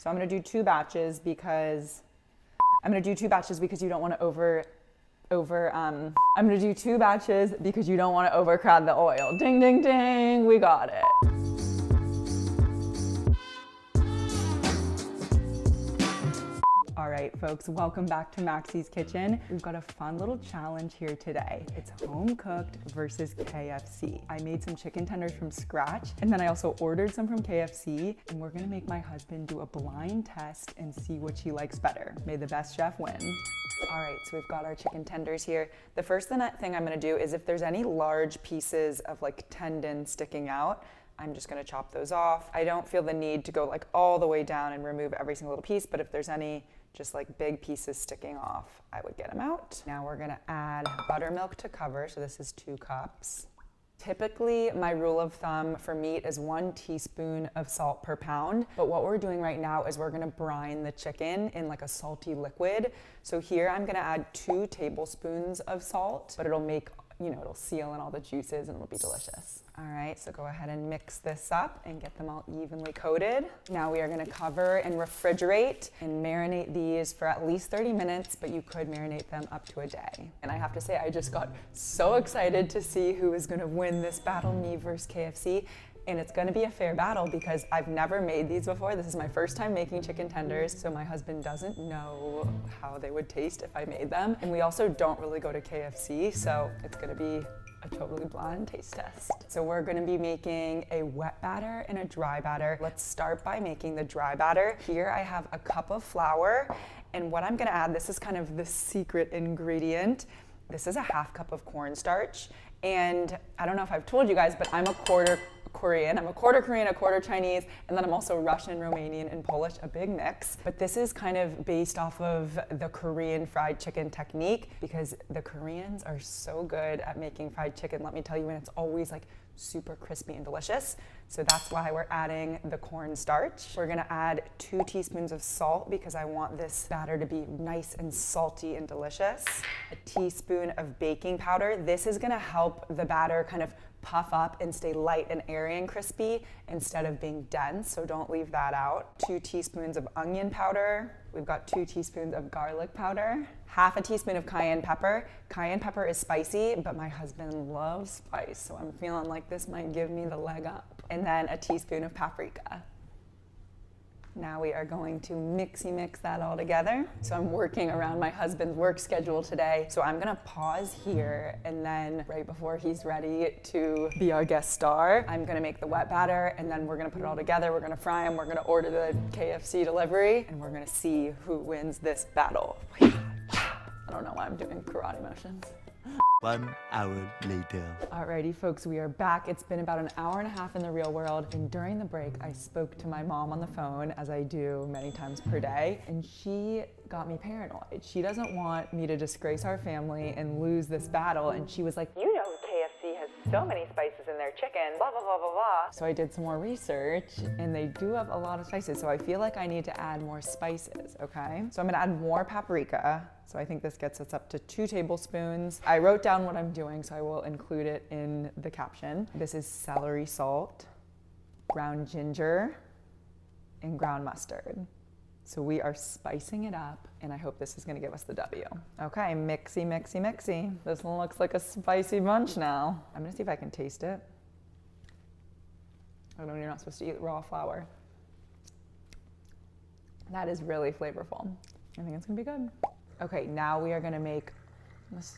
So I'm gonna do two batches because you don't want to I'm gonna do two batches because you don't want to overcrowd the oil. Ding, ding, ding, we got it. All right, folks, welcome back to Maxie's Kitchen. We've got a fun little challenge here today. It's home cooked versus KFC. I made some chicken tenders from scratch, and then I also ordered some from KFC, and we're gonna make my husband do a blind test and see which he likes better. May the best chef win. All right, so we've got our chicken tenders here. The first thing I'm gonna do is if there's any large pieces of like tendon sticking out, I'm just gonna chop those off. I don't feel the need to go like all the way down and remove every single little piece, but if there's any just like big pieces sticking off, I would get them out. Now we're gonna add buttermilk to cover, so this is 2 cups. Typically, my rule of thumb for meat is 1 teaspoon of salt per pound, but what we're doing right now is we're gonna brine the chicken in like a salty liquid. So here I'm gonna add 2 tablespoons of salt, but it'll make, it'll seal in all the juices and it'll be delicious. All right, so go ahead and mix this up and get them all evenly coated. Now we are gonna cover and refrigerate and marinate these for at least 30 minutes, but you could marinate them up to a day. And I have to say, I just got so excited to see who is gonna win this battle, me versus KFC. And it's gonna be a fair battle because I've never made these before. This is my first time making chicken tenders, so my husband doesn't know how they would taste if I made them. And we also don't really go to KFC, so it's gonna be a totally blind taste test. So we're gonna be making a wet batter and a dry batter. Let's start by making the dry batter. Here I have a cup of flour, and what I'm gonna add, this is kind of the secret ingredient. This is a 1/2 cup of cornstarch. And I don't know if I've told you guys, but I'm a quarter Korean, a quarter Chinese, and then I'm also Russian, Romanian, and Polish, a big mix. But this is kind of based off of the Korean fried chicken technique because the Koreans are so good at making fried chicken, let me tell you, and it's always like super crispy and delicious. So that's why we're adding the cornstarch. We're gonna add 2 teaspoons of salt because I want this batter to be nice and salty and delicious. A teaspoon of baking powder. This is gonna help the batter kind of puff up and stay light and airy and crispy instead of being dense, so don't leave that out. 2 teaspoons of onion powder. We've got 2 teaspoons of garlic powder. 1/2 teaspoon of cayenne pepper. Cayenne pepper is spicy, but my husband loves spice, so I'm feeling like this might give me the leg up. And then a teaspoon of paprika. Now we are going to mix that all together. So I'm working around my husband's work schedule today. So I'm gonna pause here, and then right before he's ready to be our guest star, I'm gonna make the wet batter, and then we're gonna put it all together. We're gonna fry them, we're gonna order the KFC delivery, and we're gonna see who wins this battle. I don't know why I'm doing karate motions. 1 hour later. Alrighty folks, we are back. It's been about 1.5 hours in the real world, and during the break I spoke to my mom on the phone, as I do many times per day, and she got me paranoid. She doesn't want me to disgrace our family and lose this battle, and she was like, KFC has so many spices in their chicken, blah, blah, blah, blah, blah. So I did some more research, and they do have a lot of spices, so I feel like I need to add more spices, okay? So I'm gonna add more paprika. So I think this gets us up to 2 tablespoons. I wrote down what I'm doing, so I will include it in the caption. This is celery salt, ground ginger, and ground mustard. So we are spicing it up, and I hope this is gonna give us the W. Okay, mixy. This one looks like a spicy bunch now. I'm gonna see if I can taste it. Oh no, you're not supposed to eat raw flour. That is really flavorful. I think it's gonna be good. Okay, now we are gonna make this.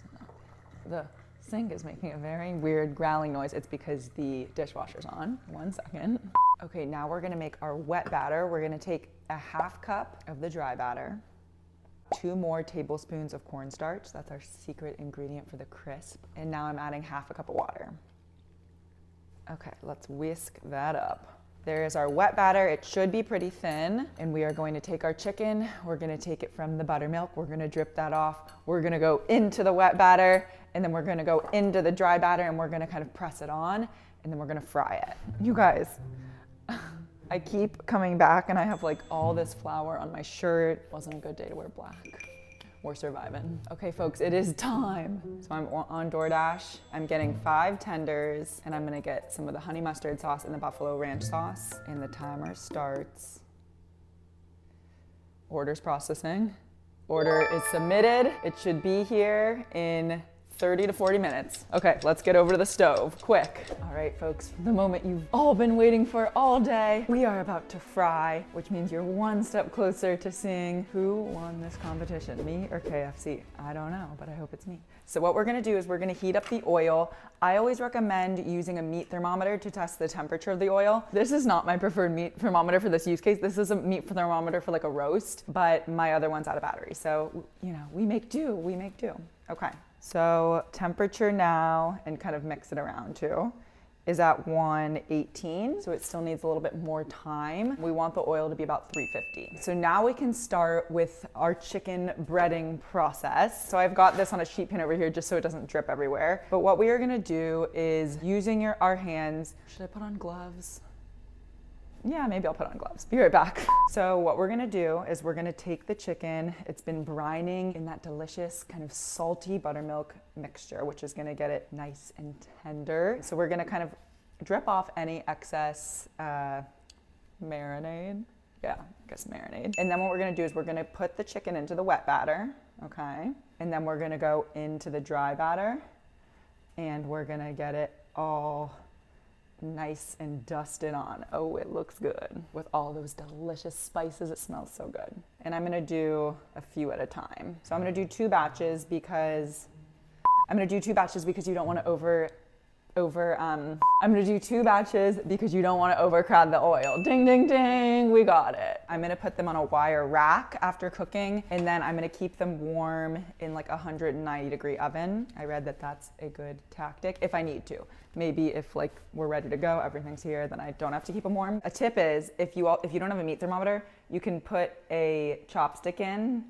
The sink is making a very weird growling noise. It's because the dishwasher's on. 1 second. Okay, now we're gonna make our wet batter. We're gonna take a 1/2 cup of the dry batter, 2 more tablespoons of cornstarch. That's our secret ingredient for the crisp. And now I'm adding 1/2 cup of water. Okay, let's whisk that up. There is our wet batter. It should be pretty thin. And we are going to take our chicken. We're gonna take it from the buttermilk. We're gonna drip that off. We're gonna go into the wet batter, and then we're gonna go into the dry batter, and we're gonna kind of press it on, and then we're gonna fry it. You guys, I keep coming back and I have like all this flour on my shirt. Wasn't a good day to wear black. We're surviving. Okay, folks, it is time. So I'm on DoorDash. I'm getting 5 tenders, and I'm gonna get some of the honey mustard sauce and the buffalo ranch sauce. And the timer starts Order's processing. Order is submitted. It should be here in 30 to 40 minutes. Okay, let's get over to the stove, quick. All right, folks, the moment you've all been waiting for all day. We are about to fry, which means you're one step closer to seeing who won this competition, me or KFC. I don't know, but I hope it's me. So what we're gonna do is we're gonna heat up the oil. I always recommend using a meat thermometer to test the temperature of the oil. This is not my preferred meat thermometer for this use case. This is a meat thermometer for like a roast, but my other one's out of battery. So, you know, we make do. Okay. So temperature now, and kind of mix it around too, is at 118. So it still needs a little bit more time. We want the oil to be about 350. So now we can start with our chicken breading process. So I've got this on a sheet pan over here just so it doesn't drip everywhere. But what we are gonna do is using our hands. Should I put on gloves? Yeah, maybe I'll put on gloves. Be right back. So what we're gonna do is we're gonna take the chicken. It's been brining in that delicious kind of salty buttermilk mixture, which is gonna get it nice and tender. So we're gonna kind of drip off any excess marinade. Yeah, I guess marinade. And then what we're gonna do is we're gonna put the chicken into the wet batter, okay? And then we're gonna go into the dry batter and we're gonna get it all nice and dusted on. Oh, it looks good. With all those delicious spices, it smells so good. And I'm gonna do a few at a time. So I'm gonna do two batches because you don't wanna I'm gonna do two batches because you don't wanna overcrowd the oil. Ding, ding, ding, we got it. I'm gonna put them on a wire rack after cooking, and then I'm gonna keep them warm in like a 190-degree oven. I read that that's a good tactic if I need to. Maybe if like we're ready to go, everything's here, then I don't have to keep them warm. A tip is if you don't have a meat thermometer, you can put a chopstick in,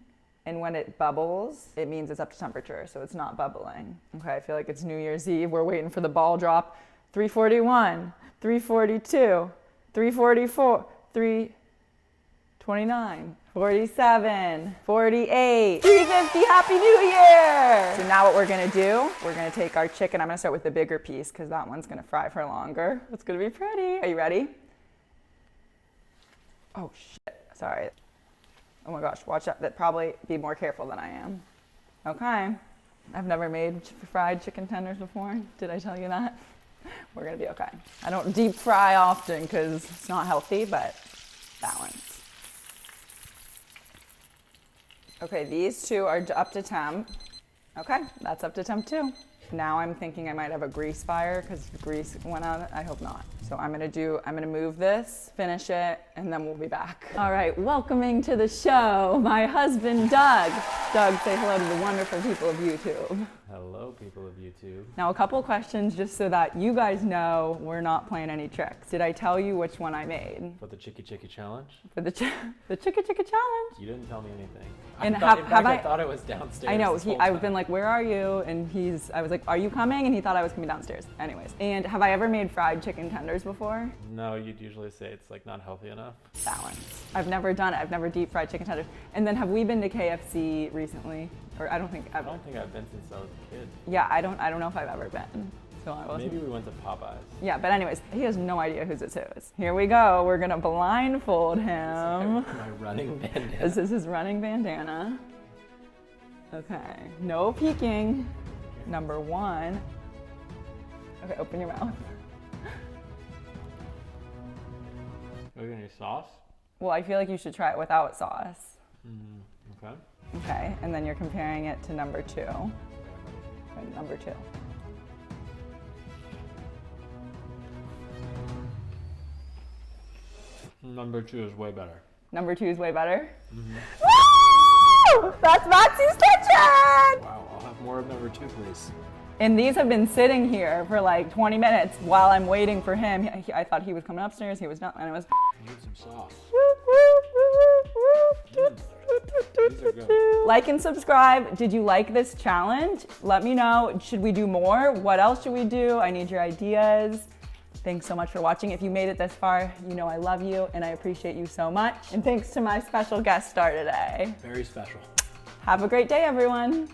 and when it bubbles, it means it's up to temperature, so it's not bubbling. Okay, I feel like it's New Year's Eve. We're waiting for the ball drop. 341, 342, 344, 329, 47, 48, 350, Happy New Year! So now what we're gonna do, we're gonna take our chicken. I'm gonna start with the bigger piece because that one's gonna fry for longer. It's gonna be pretty. Are you ready? Oh shit, sorry. Oh my gosh, watch out. That probably be more careful than I am. Okay. I've never made fried chicken tenders before. Did I tell you that? We're gonna be okay. I don't deep fry often because it's not healthy, but balance. Okay, these two are up to temp. Okay, that's up to temp too. Now I'm thinking I might have a grease fire because the grease went out. I hope not. So I'm gonna move this, finish it, and then we'll be back. All right, welcoming to the show, my husband, Doug. Doug, say hello to the wonderful people of YouTube. Hello, people of YouTube. Now, a couple questions just so that you guys know we're not playing any tricks. Did I tell you which one I made? For the chicky-chicky-challenge? For the chicky-chicky-challenge. You didn't tell me anything. And I thought it was downstairs. I know, I've been like, where are you? And I was like, are you coming? And he thought I was gonna be downstairs. Anyways, and have I ever made fried chicken tenders before? No, you'd usually say it's like not healthy enough. Balance. I've never done it. I've never deep fried chicken tenders. And then have we been to KFC recently? Or I don't think I've been since I was a kid. Yeah, I don't know if I've ever been. So I wasn't. Maybe we went to Popeyes. Yeah, but anyways, he has no idea whose it's whose. Here we go. We're gonna blindfold him. My running bandana. This is his running bandana. Okay, no peeking. Number one. Okay, open your mouth. Are you gonna use sauce? Well, I feel like you should try it without sauce. Okay. Okay, and then you're comparing it to number two. Okay, number two. Number two is way better. Number two is way better? Mm-hmm. Woo! That's Maxie's kitchen! Wow, I'll have more of number two, please. And these have been sitting here for like 20 minutes while I'm waiting for him. I thought he was coming upstairs, he was not, and it was... I need some sauce. These are good. Like and subscribe. Did you like this challenge? Let me know. Should we do more? What else should we do? I need your ideas. Thanks so much for watching. If you made it this far, you know I love you and I appreciate you so much. And thanks to my special guest star today. Very special. Have a great day, everyone.